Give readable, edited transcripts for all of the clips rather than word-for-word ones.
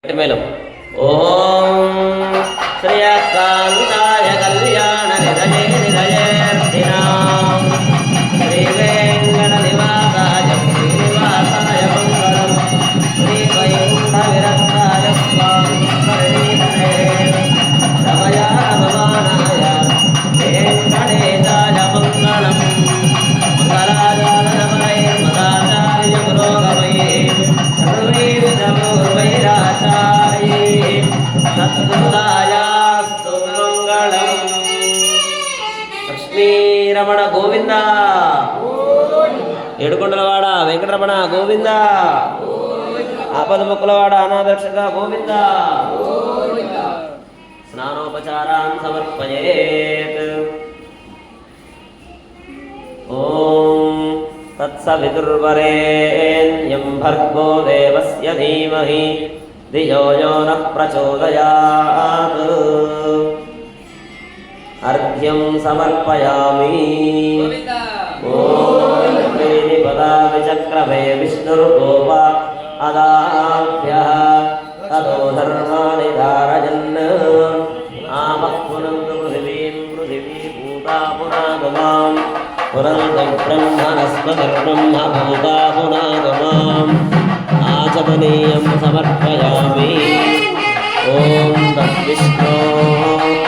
మేళం. ఓం శ్రీయకాంతాయ కళ్యాణ నిధయే నిధయేర్దినాం శ్రీ వెంకట నివాసాయ శ్రీనివాసాయ మంగళం శ్రీ వైకుంఠ విరక్తాయ స్వామి పరిణీతనే రమయా రమమానాయ వెంకటేశాయ మంగళం మంగళాచార్య మదాచార్య పురోగమయే సద్గురుదాయాస్తు మంగళం. లక్ష్మీరమణ గోవింద, ఏడుకొండలవాడ వెంకటరమణ గోవింద, ఆపదముక్కులవాడ అనాదర్శక గోవింద. స్నానోపచారాన్ సమర్పయేత్. ఓం తత్సవితుర్వరేణ్యం భర్గో దేవస్య ధీమహి ధియో యో నః ప్రచోదయాత్. అర్ఘ్యం సమర్పయామి. ఓం పదామి చక్రమే విష్ణుర్గోప అదాభ్యః తదో ధర్మాణి ధారయన్ ఆమః పునందు పృథివీం పృథివీభూతా పునాగమాం పునందు బ్రహ్మణస్పతిర్బ్రహ్మ భూతా పునాగమాం ఆచమనీయం సమర్పయామి. ఓం తద్విష్ణో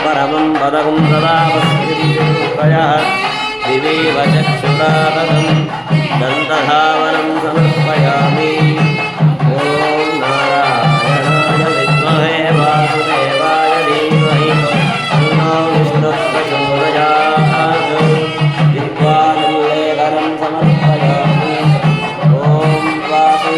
పరమం పదం సదావస్కృతయః వివేవ చక్షురాదం దంతధావనం సమర్పయామి. ఓం నారాయణాయ విద్మహే వాసుదేవాయ ధీమహి తన్నో విష్ణుః ప్రచోదయాత్. విద్వానుల్లేఖనం సమర్పయామి. ఓం వాసు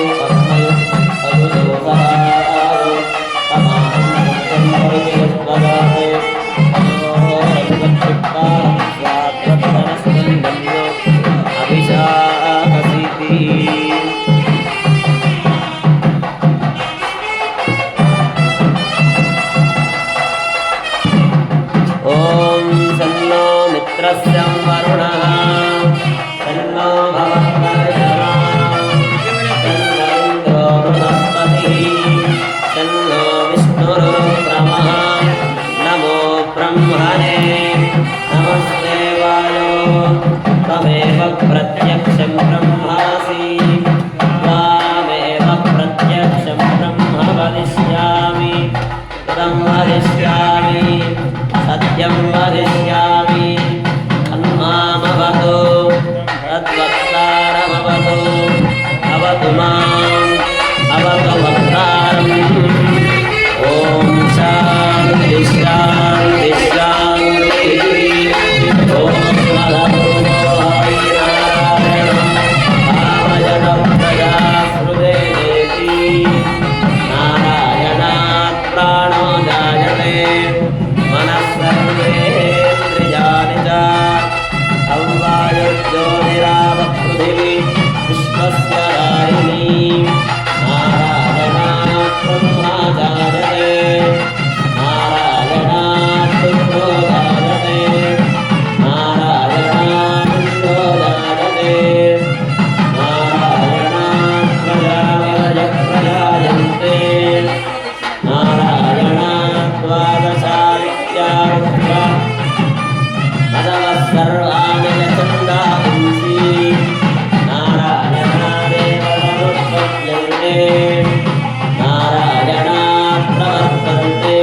అభిషాకసితి. ఓం సన్నో మిత్రస్య వరుణః సన్నో భవత్వర్షభాః సన్నో ఇంద్రో బృహస్పతిః సన్నో విష్ణురుక్రమః. నమో బ్రహ్మణే నమస్తే వాయో త్వమేవ ప్రత్యక్షం బ్రహ్మాసి త్వామేవ ప్రత్యక్షం బ్రహ్మ వదిష్యామి. పదం వదిష్యామి సత్యం వదిష్యామి. తన్మామవతు తద్వక్తారమవతు అవతు మాం అవతు వక్తారం. ఓం శాంతి శాంతి శాంతి. ఓం నమో హరినారాయణం భావయతం ప్రజా హృదయేతి. నారాయణాత్ ప్రాణో జాయతే మనః సర్వేంద్రియాణి చ. అవ్వాయుర్జ్యోతిరావ పృథివీ విశ్వస్య రాయిణీ. నారాయణాత్ బ్రహ్మా జాయతే నారాయణాత్ రుద్రో జాయతే నారాయణాత్ ఇంద్రో జాయతే నారాయణాత్ ప్రజాపతయః ప్రజాయంతే నారాయణాత్ ద్వాదశాదిత్యారుద్ర పదవః సర్వాణి చందాంసి. నారాయణాదేవ సముత్పద్యంతే నారాయణాత్ ప్రవర్తంతే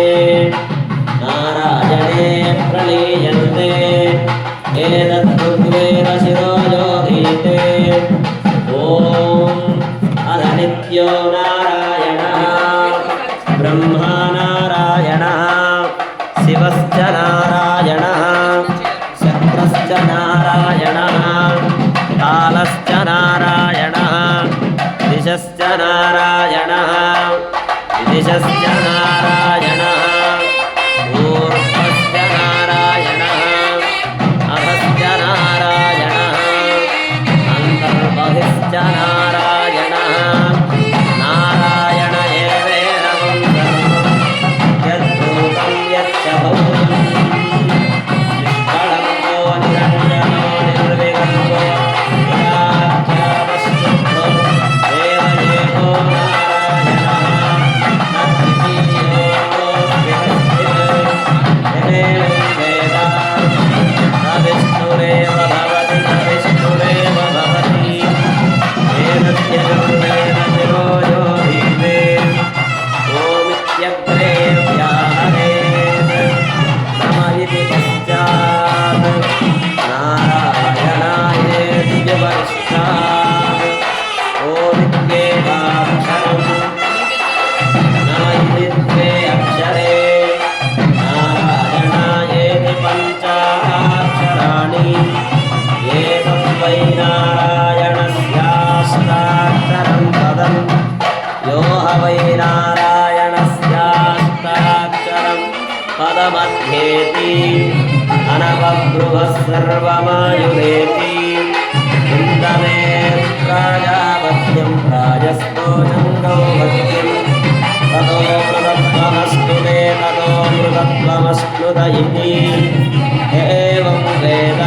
నారాయణే ప్రలీయంతే. ఏతద్రుగ్వేద శిరోయోధీతే. ఓం అధనిత్యో నారాయణః బ్రహ్మా నారాయణః శివశ్చ నారాయణః శక్రశ్చ నారాయణః కాలశ్చ నారాయణః దిశశ్చ నారాయణః విదిశశ్చ నారాయణః ఊర్ధ్వశ్చ నారాయణః అధశ్చ నారాయణః అంతర్బహిశ్చ నారాయణః. నారాయణ ఏవేరమం సర్వం యద్భూతం యచ్చ భూతం. నిష్కళంకో నిరంజనో నిర్వికల్పో నిరాఖ్యాతశ్చిత్తో దేవదేవో నారాయణః. सर्वमध्येति अनवब्रुवः सर्वमायुरेति इन्दमे प्राजापत्यं प्राजस्तोषं गौपत्यं ततो मृतत्वमस्तु ते ततो मृतत्वमस्तुत इति एवं वेद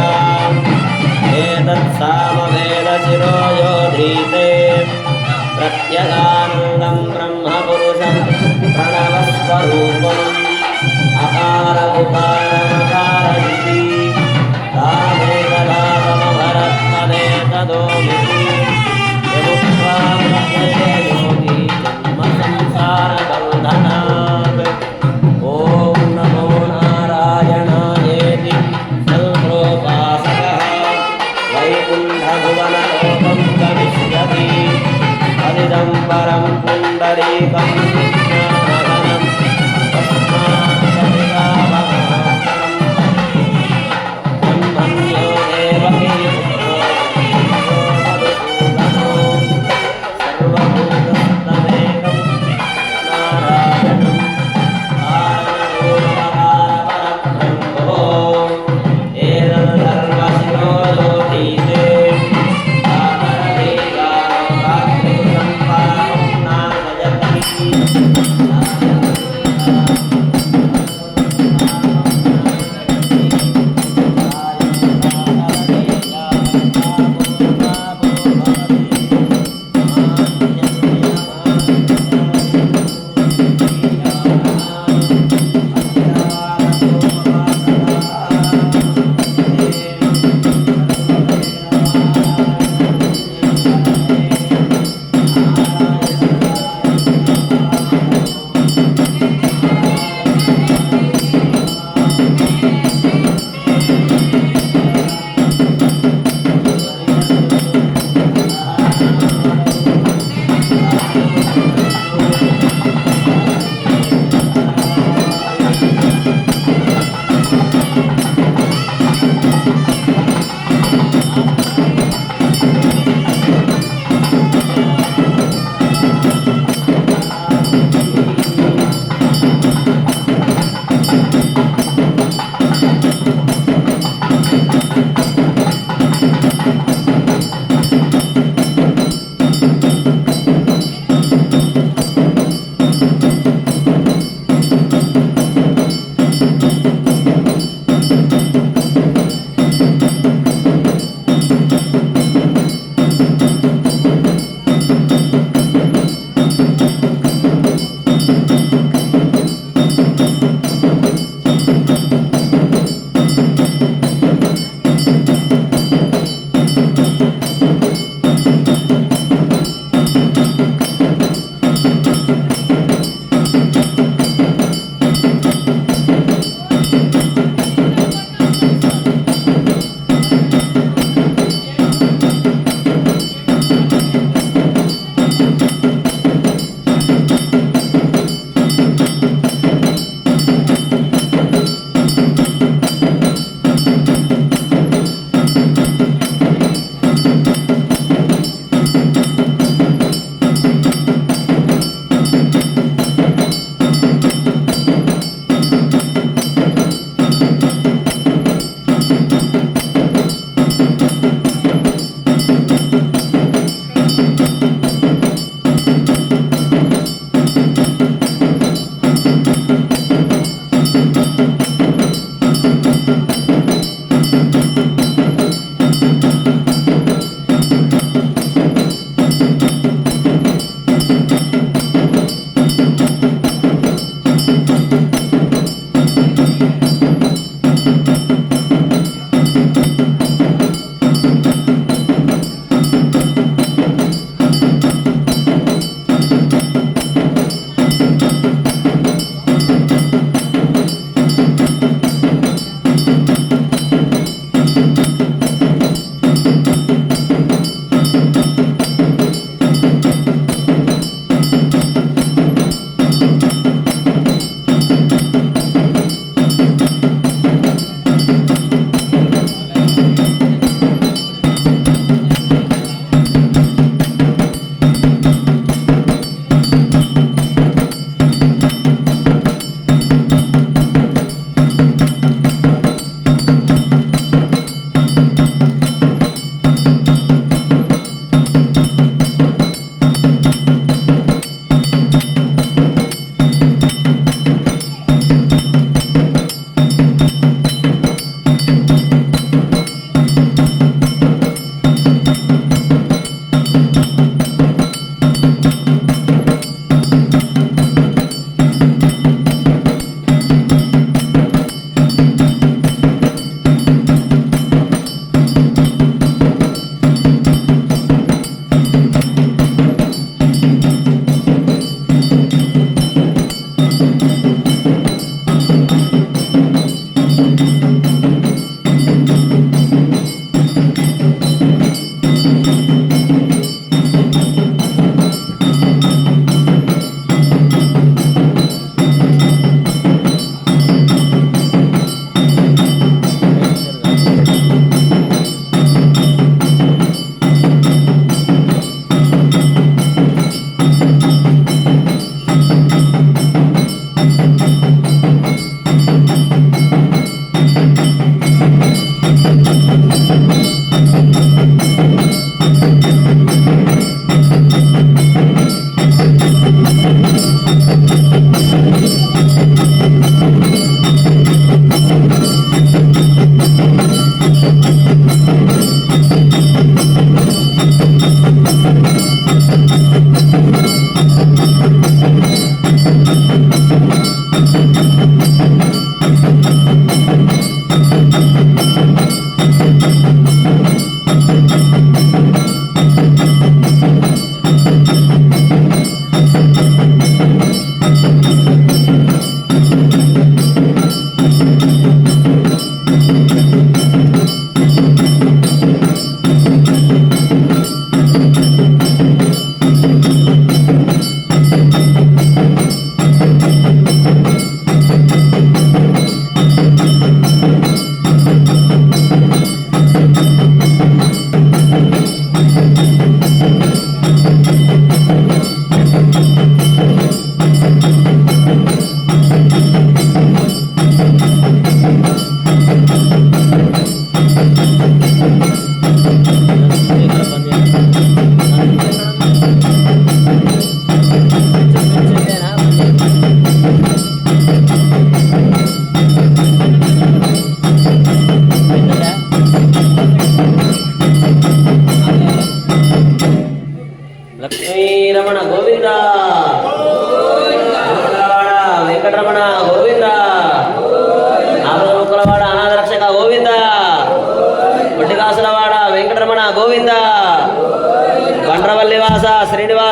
एतत्सामवेदशिरो योधीते प्रत्यगानन्दं ब्रह्मपुरुषं प्रणवस्वरूपम् अकार उकारमकार इति तामेकदासमभरत्तदेतदोमिति यमुक्त्वा प्रत्यये योगी जन्मसंसारबन्धनात् ॐ नमो नारायणायेति सल्प्रोपासकः वैकुण्ठभुवनलोकं गमिष्यति तदिदं परं पुण्डरीकं विज्ञानघनं ब्रह्मण्यो देवकी सर्वभूतस्तमेकं नारायणं कारणरूपकारपरब्रह्मो एतत्सर्वशिरो योधीते नाशयति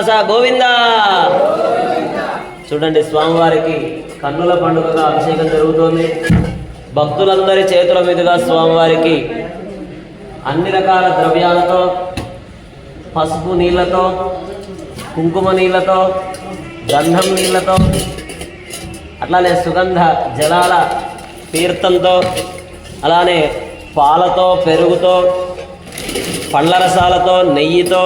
శ్రీనివాస గోవింద. చూడండి, స్వామివారికి కన్నుల పండుగగా అభిషేకం జరుగుతోంది. భక్తులందరి చేతుల మీదుగా స్వామివారికి అన్ని రకాల ద్రవ్యాలతో, పసుపు నీళ్ళతో, కుంకుమ నీళ్ళతో, గంధం నీళ్ళతో, అట్లానే సుగంధ జలాల తీర్థంతో, అలానే పాలతో, పెరుగుతో, పండ్ల రసాలతో, నెయ్యితో,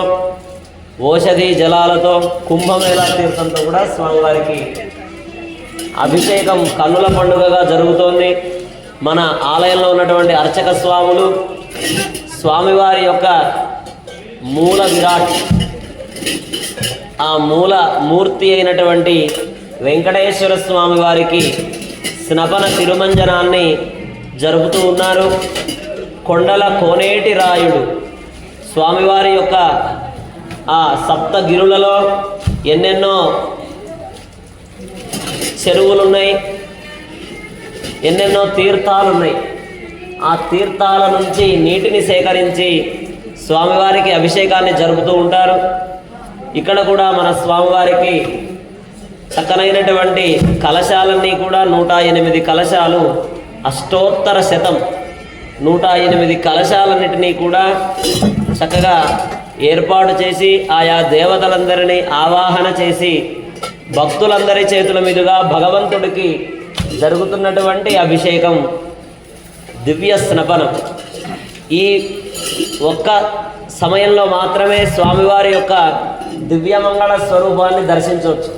ఓషధి జలాలతో, కుంభమేళ తీర్థంతో కూడా స్వామివారికి అభిషేకం కన్నుల పండుగగా జరుగుతోంది. మన ఆలయంలో ఉన్నటువంటి అర్చక స్వాములు స్వామివారి యొక్క మూల విరాట్, ఆ మూల మూర్తి అయినటువంటి వెంకటేశ్వర స్వామి వారికి స్నపన తిరుమంజనాన్ని జరుపుతూ ఉన్నారు. కొండల కోనేటి రాయుడు స్వామివారి యొక్క ఆ సప్తగిరులలో ఎన్నెన్నో చెరువులున్నాయి, ఎన్నెన్నో తీర్థాలున్నాయి. ఆ తీర్థాల నుంచి నీటిని సేకరించి స్వామివారికి అభిషేకాన్ని జరుపుతూ ఉంటారు. ఇక్కడ కూడా మన స్వామివారికి చక్కనైనటువంటి కలశాలన్నీ కూడా 108 కలశాలు, అష్టోత్తర శతం 108 కలశాలన్నిటినీ కూడా చక్కగా ఏర్పాటు చేసి ఆయా దేవతలందరినీ ఆవాహన చేసి భక్తులందరి చేతుల మీదుగా భగవంతుడికి జరుగుతున్నటువంటి అభిషేకం దివ్య స్నపనం. ఈ ఒక్క సమయంలో మాత్రమే స్వామివారి యొక్క దివ్యమంగళ స్వరూపాన్ని దర్శించవచ్చు.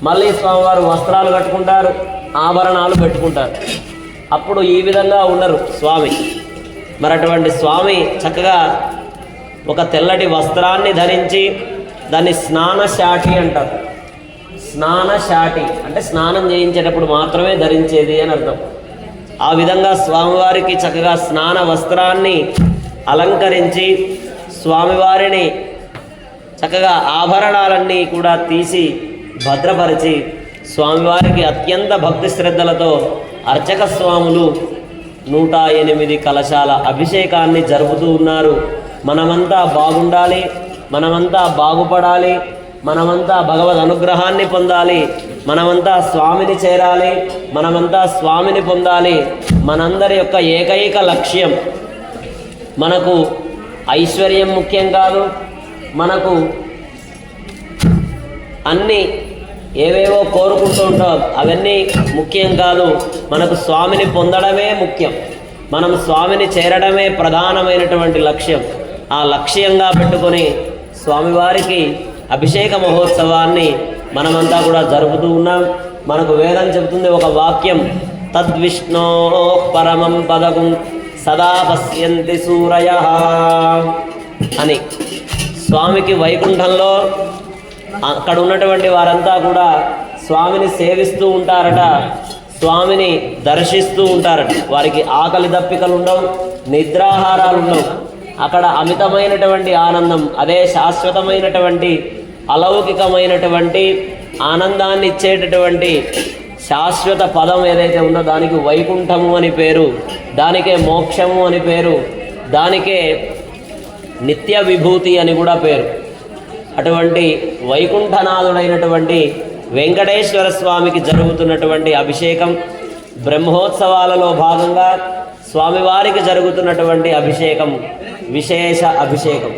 మళ్ళీ స్వామివారు వస్త్రాలు కట్టుకుంటారు, ఆభరణాలు పెట్టుకుంటారు. అప్పుడు ఈ విధంగా ఉండరు స్వామి. మరి అటువంటి స్వామి చక్కగా ఒక తెల్లటి వస్త్రాన్ని ధరించి, దాన్ని స్నానశాటి అంటారు. స్నానశాటి అంటే స్నానం చేయించేటప్పుడు మాత్రమే ధరించేది అని అర్థం. ఆ విధంగా స్వామివారికి చక్కగా స్నాన వస్త్రాన్ని అలంకరించి స్వామివారిని చక్కగా ఆభరణాలన్నీ కూడా తీసి భద్రపరిచి స్వామివారికి అత్యంత భక్తి శ్రద్ధలతో అర్చక స్వాములు 108 కలశాల అభిషేకాన్ని జరుపుతూ ఉన్నారు. మనమంతా బాగుండాలి, మనమంతా బాగుపడాలి, మనమంతా భగవద్ అనుగ్రహాన్ని పొందాలి, మనమంతా స్వామిని చేరాలి, మనమంతా స్వామిని పొందాలి. మనందరి యొక్క ఏకైక లక్ష్యం, మనకు ఐశ్వర్యం ముఖ్యం కాదు, మనకు అన్నీ ఏవేవో కోరుకుంటూ ఉంటాం, అవన్నీ ముఖ్యం కాదు. మనకు స్వామిని పొందడమే ముఖ్యం. మనం స్వామిని చేరడమే ప్రధానమైనటువంటి లక్ష్యం. ఆ లక్ష్యంగా పెట్టుకొని స్వామివారికి అభిషేక మహోత్సవాన్ని మనమంతా కూడా జరుపుతూ ఉన్నాం. మనకు వేదం చెబుతుంది ఒక వాక్యం, తద్విష్ణో పరమం పదకం సదా పశ్యంతి సూరయః అని. స్వామికి వైకుంఠంలో అక్కడ ఉన్నటువంటి వారంతా కూడా స్వామిని సేవిస్తూ ఉంటారట, స్వామిని దర్శిస్తూ ఉంటారట. వారికి ఆకలి దప్పికలు ఉండవు, నిద్రాహారాలు ఉండవు. అక్కడ అమితమైనటువంటి ఆనందం, అదే శాశ్వతమైనటువంటి అలౌకికమైనటువంటి ఆనందాన్ని ఇచ్చేటటువంటి శాశ్వత పదం ఏదైతే ఉందో దానికి వైకుంఠము అని పేరు, దానికే మోక్షము అని పేరు, దానికే నిత్య విభూతి అని కూడా పేరు. అటువంటి వైకుంఠనాథుడైనటువంటి వెంకటేశ్వర స్వామికి జరుగుతున్నటువంటి అభిషేకం, బ్రహ్మోత్సవాలలో భాగంగా స్వామివారికి జరుగుతున్నటువంటి అభిషేకం విశేష అభిషేకం.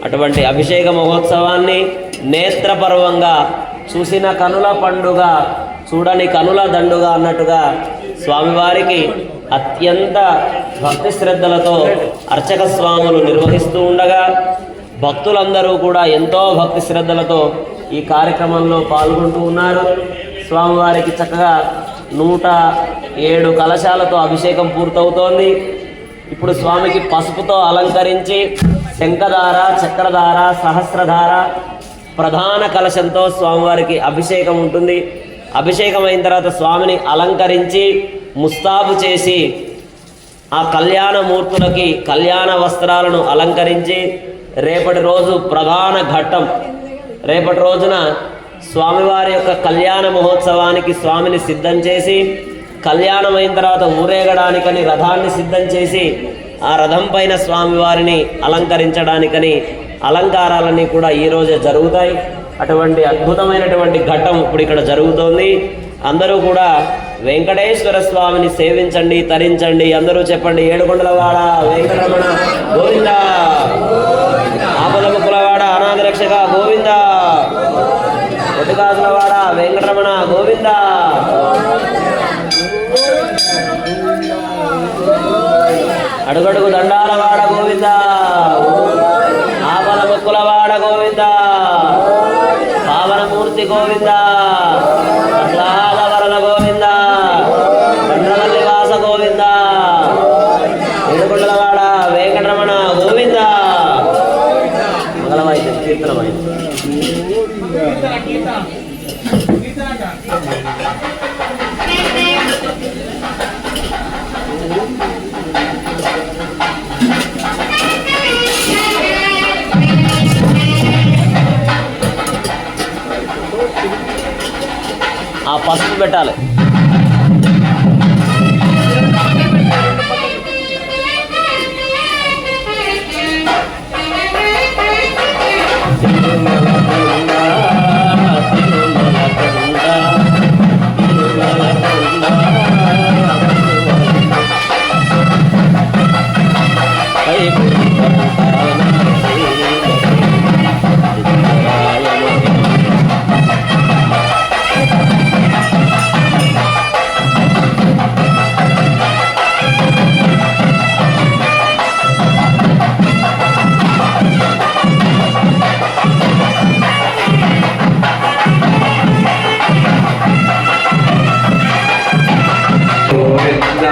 అటువంటి అభిషేక మహోత్సవాన్ని నేత్రపర్వంగా, చూసిన కనుల పండుగ చూడని కనుల దండుగా అన్నట్టుగా స్వామివారికి అత్యంత భక్తి శ్రద్ధలతో అర్చక స్వాములు నిర్వహిస్తూ ఉండగా భక్తులందరూ కూడా ఎంతో భక్తి శ్రద్ధలతో ఈ కార్యక్రమంలో పాల్గొంటూ ఉన్నారు. స్వామివారికి చక్కగా 107 కలశాలతో అభిషేకం పూర్తవుతోంది. ఇప్పుడు స్వామికి పసుపుతో అలంకరించి శంఖధార, చక్రధార, సహస్రధార ప్రధాన కలశంతో స్వామివారికి అభిషేకం ఉంటుంది. అభిషేకం అయిన తర్వాత స్వామిని అలంకరించి ముస్తాబు చేసి ఆ కళ్యాణ మూర్తులకి కళ్యాణ వస్త్రాలను అలంకరించి రేపటి రోజు ప్రధాన ఘట్టం, రేపటి రోజున స్వామివారి యొక్క కళ్యాణ మహోత్సవానికి స్వామిని సిద్ధం చేసి, కళ్యాణం అయిన తర్వాత ఊరేగడానికని రథాన్ని సిద్ధం చేసి ఆ రథం పైన స్వామివారిని అలంకరించడానికని అలంకారాలన్నీ కూడా ఈరోజే జరుగుతాయి. అటువంటి అద్భుతమైనటువంటి ఘట్టం ఇప్పుడు ఇక్కడ జరుగుతోంది. అందరూ కూడా వెంకటేశ్వర స్వామిని సేవించండి, తరించండి. అందరూ చెప్పండి, ఏడుకొండలవాడ వెంకటరమణ గోవింద, ఆపదముకులవాడ అనాథ రక్షక గోవింద, ఒటికాసులవాడ వెంకటరమణ గోవింద. అడుగడుగు దండాలవాడ గోవింద, ఆపదముకులవాడ గోవింద, పావనమూర్తి గోవింద, ఆహ్లాదవరణ గోవింద, బండ్రవల్లి వాస గోవింద, ఏడుకొండలవాడ వెంకటరమణ గోవింద. మంగళవాయిద్యం కీర్తనవాయిద్యం. ఆ పసుపు పెట్టాలి. గోవింద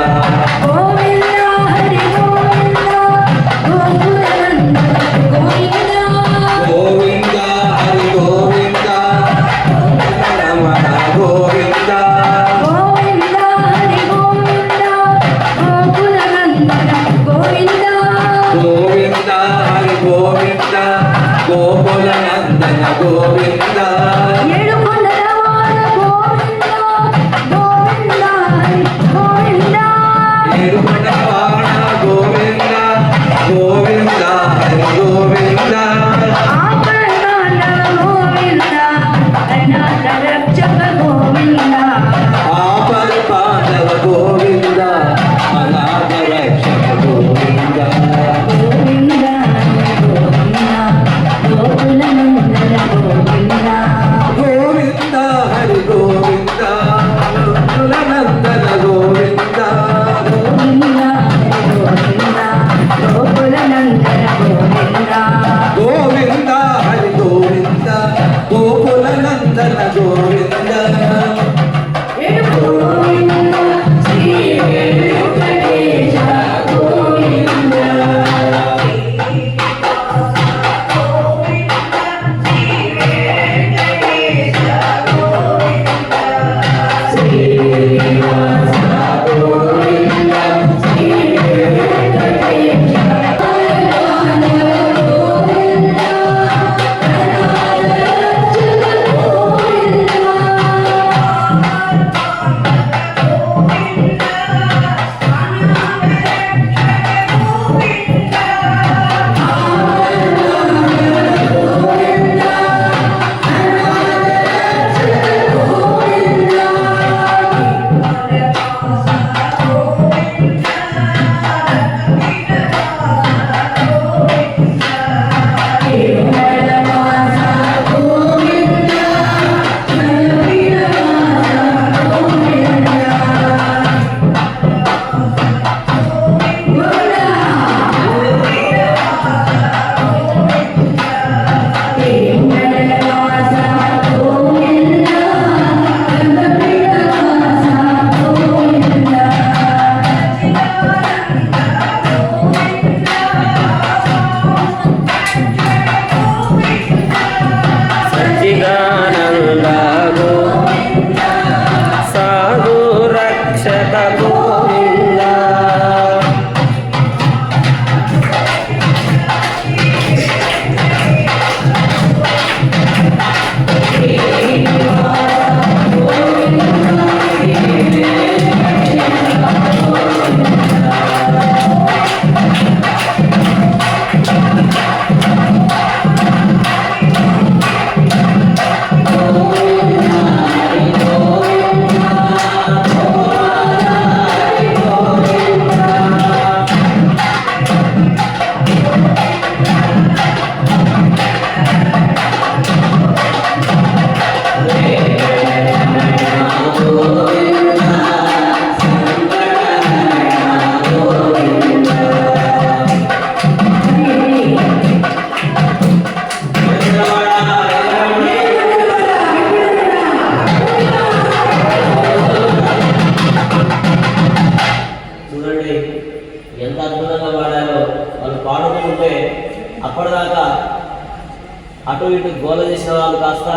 అటు ఇటు గోల చేసిన వాళ్ళు కాస్త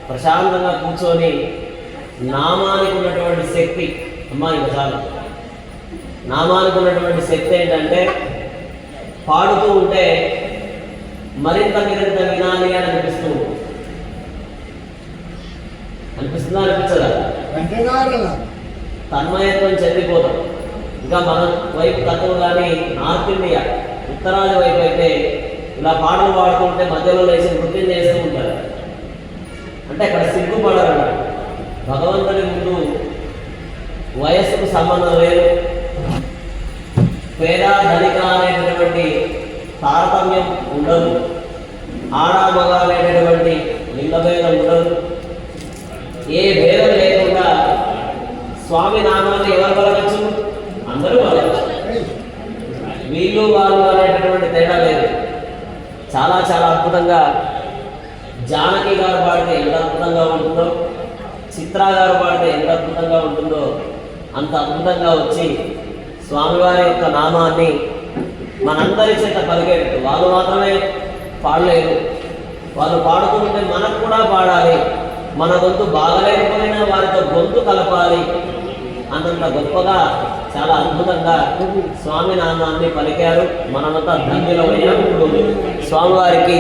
ప్రశాంతంగా కూర్చొని నామానికి ఉన్నటువంటి శక్తి, అమ్మా ఇంకా చాలు, నామానికి ఉన్నటువంటి శక్తి ఏంటంటే పాడుతూ ఉంటే మరింత వినాలి అని అనిపిస్తుందా? అనిపించదా? తన్మయత్వం చెందిపోతాం. ఇంకా మన వైపు తక్కువ కానీ నార్త్ ఇండియా ఉత్తరాది వైపు అయితే ఇలా పాటలు పాడుతుంటే మధ్యలో లేచి నృత్యం చేస్తూ ఉంటారు. అంటే అక్కడ సిగ్గుపడరు. భగవంతుని ముందు వయస్సుకు సంబంధం లేదు, పేద ధనిక అనేటటువంటి తారతమ్యం ఉండదు, ఆడామగ అనేటటువంటి లింగభేదం ఉండదు. ఏ భేదం లేకుండా స్వామి నామాన్ని ఎవరు పలకచ్చు? అందరూ పలకచ్చు. వీళ్ళు వాళ్ళు అనేటటువంటి తేడా లేదు. చాలా చాలా అద్భుతంగా జానకి గారు పాడితే ఎంత అద్భుతంగా ఉంటుందో, చిత్రా గారు పాడితే ఎంత అద్భుతంగా ఉంటుందో అంత అద్భుతంగా వచ్చి స్వామివారి యొక్క నామాన్ని మనందరి చేత పలికేటట్టు. వాళ్ళు మాత్రమే పాడలేదు, వాళ్ళు పాడుతుంటే మనకు కూడా పాడాలి, మన గొంతు బాగలేకపోయినా వారితో గొంతు కలపాలి అన్నంత గొప్పగా చాలా అద్భుతంగా స్వామి నామాన్ని పలికారు. మనమంతా ధన్యులమైనప్పుడు స్వామివారికి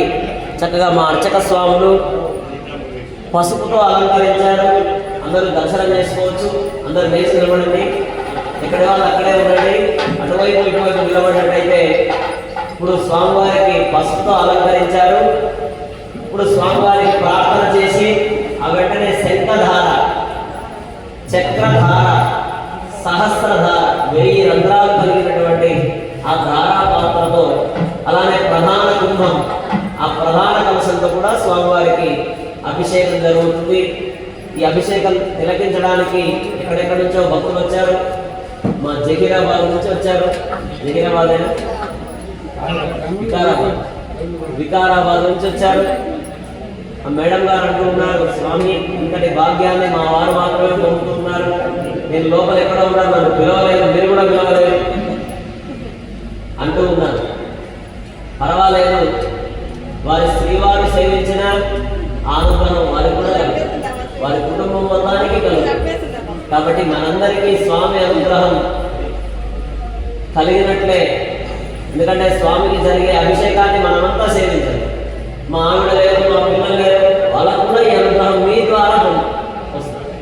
చక్కగా మా అర్చక స్వాములు పసుపుతో అలంకరించారు. అందరూ దర్శనం చేసుకోవచ్చు. అందరూ లేచి నిలబడండి, ఎక్కడ వాళ్ళు అక్కడే ఉండండి. అటువైపు ఇటువైపు నిలబడినట్టయితే ఇప్పుడు స్వామివారికి పసుపుతో అలంకరించారు. ఇప్పుడు స్వామివారికి ప్రార్థన చేసి ఆ వెంటనే శంఖధార, చక్రధార, సహస్రధార, 1000 రంధ్రాలు కలిగినటువంటి ఆ ధారా పాత్రతో, అలానే ప్రధాన కుంభం, ఆ ప్రధాన కలశంతో కూడా స్వామివారికి అభిషేకం జరుగుతుంది. ఈ అభిషేకం తిలకించడానికి ఎక్కడెక్కడి నుంచో భక్తులు వచ్చారు. మా జహీరాబాద్ నుంచి వచ్చారు. జహీరాబాద్ వికారాబాద్ నుంచి వచ్చారు. ఆ మేడం గారు అంటున్నారు, స్వామి ఇంతటి భాగ్యాన్ని మా వారు మాత్రమే పొందుతున్నారు, నేను లోపల ఎక్కడ ఉన్నాను, నన్ను పిలవలేదు, మీరు కూడా పిలవలేదు అంటూ ఉన్నారు. పర్వాలేదు, వారి శ్రీవారు సేవించిన ఆనందం వారికి కూడా వారి కుటుంబం మొత్తానికి కలుగు. కాబట్టి మనందరికీ స్వామి అనుగ్రహం కలిగినట్లే. ఎందుకంటే స్వామికి జరిగే అభిషేకాన్ని మనమంతా సేవించాలి. మా ఆవిడ లేదు, మా పిల్లలు లేరు, వాళ్ళకు కూడా ఈ అనుగ్రహం మీ ద్వారా వస్తుంది.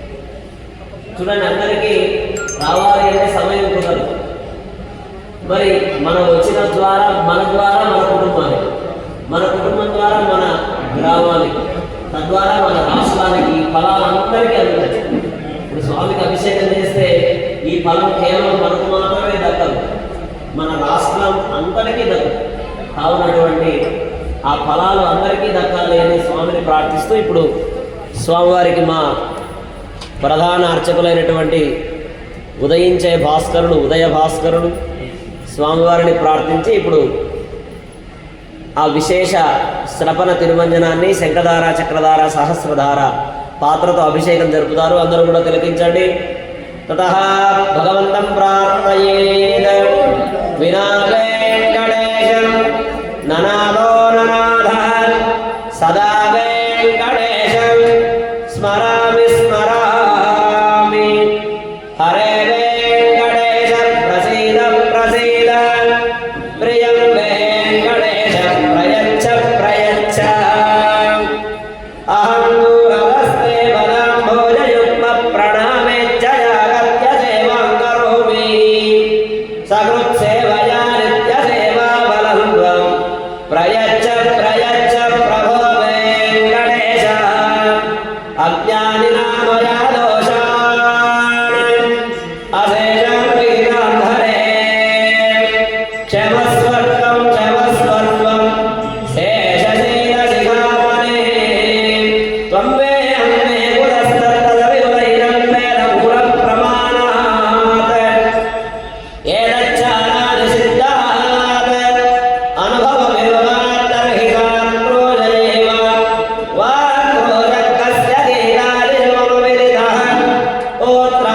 చూడండి, అందరికీ రావాలి అంటే సమయం కుదరదు. మరి మనం వచ్చిన ద్వారా మన కుటుంబానికి, మన కుటుంబం ద్వారా మన గ్రామానికి, తద్వారా మన రాష్ట్రానికి ఫలాలందరికీ అందుతాయి. ఇప్పుడు స్వామికి అభిషేకం చేస్తే ఈ ఫలం కేవలం మనకు మాత్రమే దక్కదు, మన రాష్ట్రం అంతటికీ దక్కదు. కావునటువంటి ఆ ఫలాలు అందరికీ దక్కాలి అని స్వామిని ప్రార్థిస్తూ ఇప్పుడు స్వామివారికి మా ప్రధాన అర్చకులైనటువంటి ఉదయించే భాస్కరుడు, ఉదయ భాస్కరుడు స్వామివారిని ప్రార్థించి ఇప్పుడు ఆ విశేష శ్రపణ తిరుమంజనాన్ని శంఖధార, చక్రధార, సహస్రధార పాత్రతో అభిషేకం జరుపుతారు. అందరూ కూడా తిలకించండి. తతః భగవంతం ప్రార్థయేత్ వినా వెంకటేశం ననాదో ననాథః సదా వెంకటేశం స్మరామి స్మరామి. హరే వెంకటేశ ప్రసీద ప్రసీద, ప్రియం వెంకటేశ ప్రయచ్చ ప్రయచ్చ. అహం దూరవస్తే బలం భోజయుగ్మ ప్రణామేచ్చ యాగత్య సేవాం కరోమి. సకృత్సేవయా నిత్య సేవా బలం త్వం ప్రయచ్చ ప్రయచ్చ ప్రభో వెంకటేశ. అజ్ఞానినా మయా దోషాన్ అశేషం విఘ్నాన్ హరే. క్షమస్వర్గం క్షమస్వర్గం శేషశీలశిఖామణే. త్వం వేహం మే పురస్తత్తదవివైనం వేదమూలం ప్రమాణాత్. ఏతచ్చానాది సిద్ధాత్ అనుభవ విభవాత్తర్హితాన్ క్రోధయేవ. వాక్రోధః కస్య గీతాదిమమ విదితః. ఓత్ర